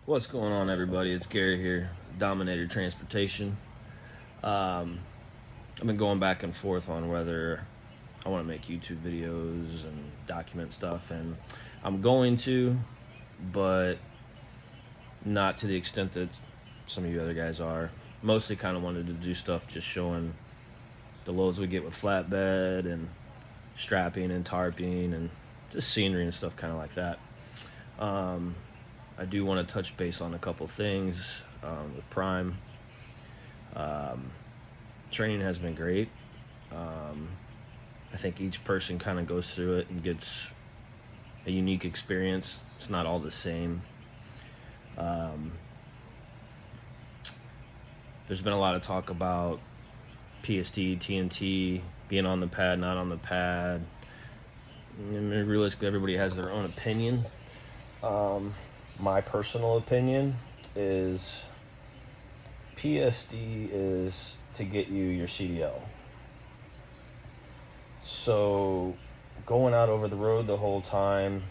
What's going on, everybody? It's Gary here, Dominator Transportation. I've been going back and forth on whether I want to make YouTube videos and document stuff, and I'm going to, but not to the extent that some of you other guys are. Mostly kind of wanted to do stuff just showing the loads we get with flatbed and strapping and tarping and just scenery and stuff kind of like that. I do want to touch base on a couple things with Prime. Training has been great. I think each person kind of goes through it and gets a unique experience. It's not all the same. There's been a lot of talk about PSD, TNT, being on the pad, not on the pad. And realistically, everybody has their own opinion. My personal opinion is PSD is to get you your CDL. So going out over the road the whole time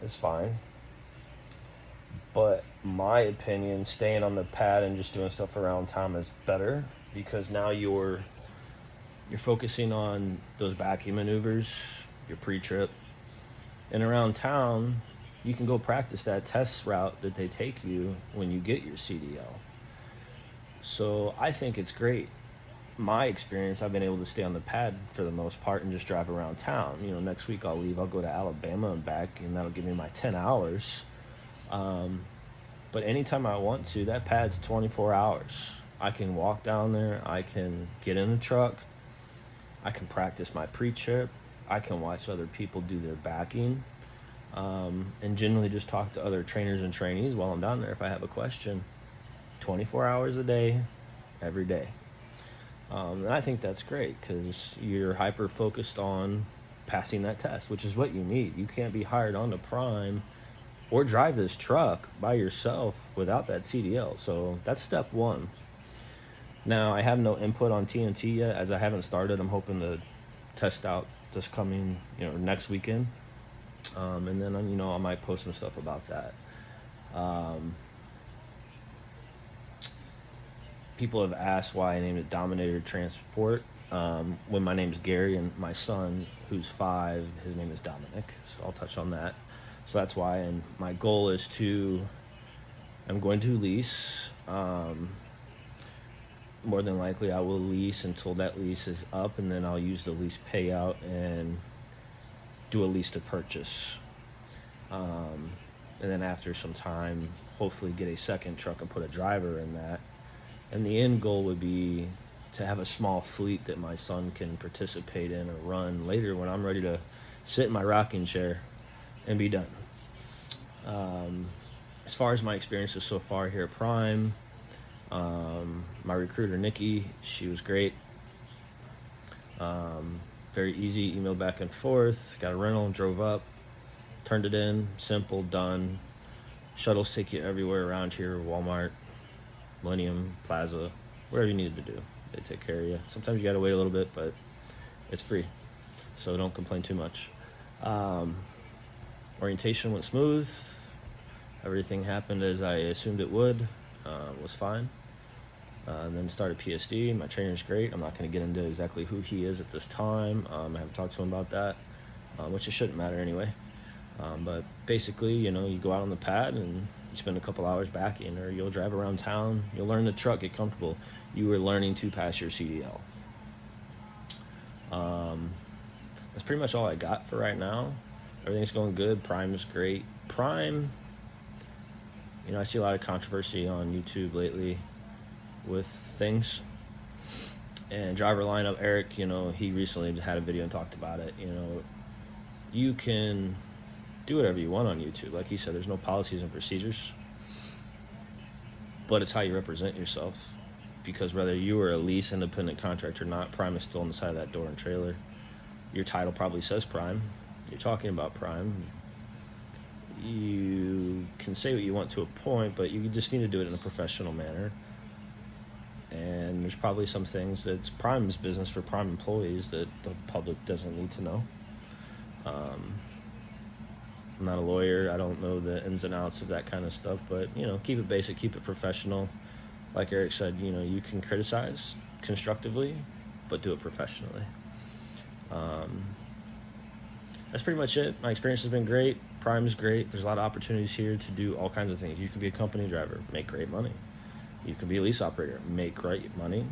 is fine. But my opinion, staying on the pad and just doing stuff around town is better, because now you're focusing on those backing maneuvers, your pre-trip, and around town you can go practice that test route that they take you when you get your CDL. So I think it's great. My experience, I've been able to stay on the pad for the most part and just drive around town. You know, next week I'll leave, I'll go to Alabama and back, and that'll give me my 10 hours. But anytime I want to, that pad's 24 hours. I can walk down there, I can get in the truck, I can practice my pre-trip, I can watch other people do their backing, and generally just talk to other trainers and trainees while I'm down there if I have a question. 24 hours a day, every day. And I think that's great, because you're hyper focused on passing that test, which is what you need. You can't be hired on to Prime or drive this truck by yourself without that CDL. So that's step one. Now, I have no input on TNT yet, as I haven't started. I'm hoping to test out this coming, next weekend. And then, I might post some stuff about that. People have asked why I named it Dominator Transport, when my name's Gary, and my son, who's 5, his name is Dominic. So I'll touch on that. So that's why. And my goal is I'm going to lease. More than likely I will lease until that lease is up, and then I'll use the lease payout and do a lease to purchase. And then after some time, hopefully get a second truck and put a driver in that. And the end goal would be to have a small fleet that my son can participate in or run later when I'm ready to sit in my rocking chair and be done. As far as my experiences so far here at Prime, my recruiter, Nikki, she was great. Very easy, email back and forth, got a rental, drove up, turned it in, simple, done. Shuttles take you everywhere around here, Walmart, Millennium, Plaza, wherever you needed to do. They take care of you. Sometimes you gotta wait a little bit, but it's free, so don't complain too much. Orientation went smooth. Everything happened as I assumed it would. Was fine. And then started PSD. My trainer's great. I'm not going to get into exactly who he is at this time. I haven't talked to him about that, which it shouldn't matter anyway. But basically, you go out on the pad and you spend a couple hours backing, or you'll drive around town. You'll learn the truck, get comfortable. You are learning to pass your CDL. That's pretty much all I got for right now. Everything's going good. Prime is great. Prime, I see a lot of controversy on YouTube lately with things. And driver lineup, Eric, he recently had a video and talked about it. You can do whatever you want on YouTube. Like he said, there's no policies and procedures, but it's how you represent yourself. Because whether you are a lease independent contractor or not, Prime is still on the side of that door and trailer. Your title probably says Prime. You're talking about Prime. You can say what you want to a point, but you just need to do it in a professional manner. And there's probably some things that's Prime's business for Prime employees that the public doesn't need to know. I'm not a lawyer. I don't know the ins and outs of that kind of stuff, but, you know, keep it basic, keep it professional. Like Eric said, you know, you can criticize constructively, but do it professionally. That's pretty much it. My experience has been great. Prime is great. There's a lot of opportunities here to do all kinds of things. You could be a company driver, make great money. You could be a lease operator, make great money.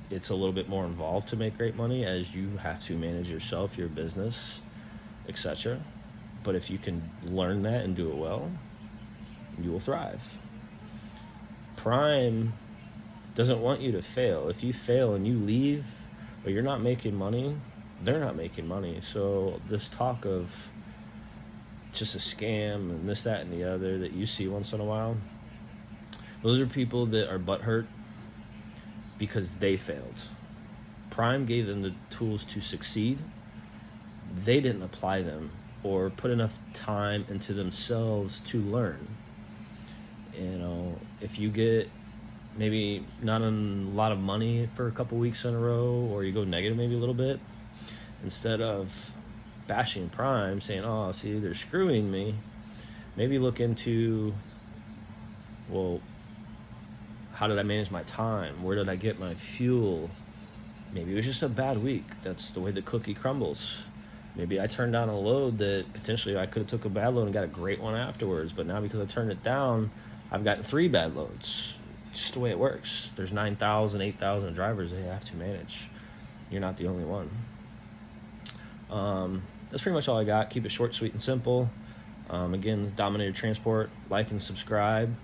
It's a little bit more involved to make great money, as you have to manage yourself, your business, etc. But if you can learn that and do it well, you will thrive. Prime doesn't want you to fail. If you fail and you leave, or you're not making money, they're not making money. So this talk of just a scam and this, that, and the other that you see once in a while, those are people that are butthurt because they failed. Prime gave them the tools to succeed. They didn't apply them or put enough time into themselves to learn. You know, if you get maybe not a lot of money for a couple weeks in a row, or you go negative maybe a little bit, instead of bashing Prime, saying, oh, see, they're screwing me, maybe look into, well, how did I manage my time? Where did I get my fuel? Maybe it was just a bad week. That's the way the cookie crumbles. Maybe I turned down a load that potentially I could have took a bad load and got a great one afterwards, but now because I turned it down, I've gotten 3 bad loads. Just the way it works. There's 9,000, 8,000 drivers they have to manage. You're not the only one. That's pretty much all I got. Keep it short, sweet, and simple. Again, Dominator Transport, like and subscribe.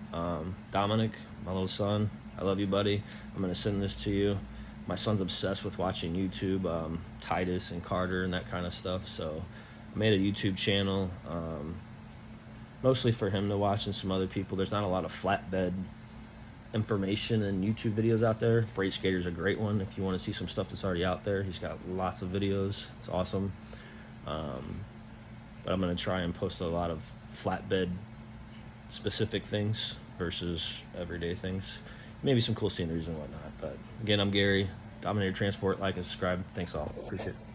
Dominic, my little son, I love you, buddy. I'm going to send this to you. My son's obsessed with watching YouTube, Titus and Carter and that kind of stuff. So I made a YouTube channel, mostly for him to watch and some other people. There's not a lot of flatbed information and YouTube videos out there. PHGARR is a great one if you want to see some stuff that's already out there. He's got lots of videos. It's awesome. But I'm going to try and post a lot of flatbed specific things versus everyday things. Maybe some cool sceneries and whatnot. But again, I'm Gary, Dominator Transport. Like and subscribe. Thanks all. Appreciate it.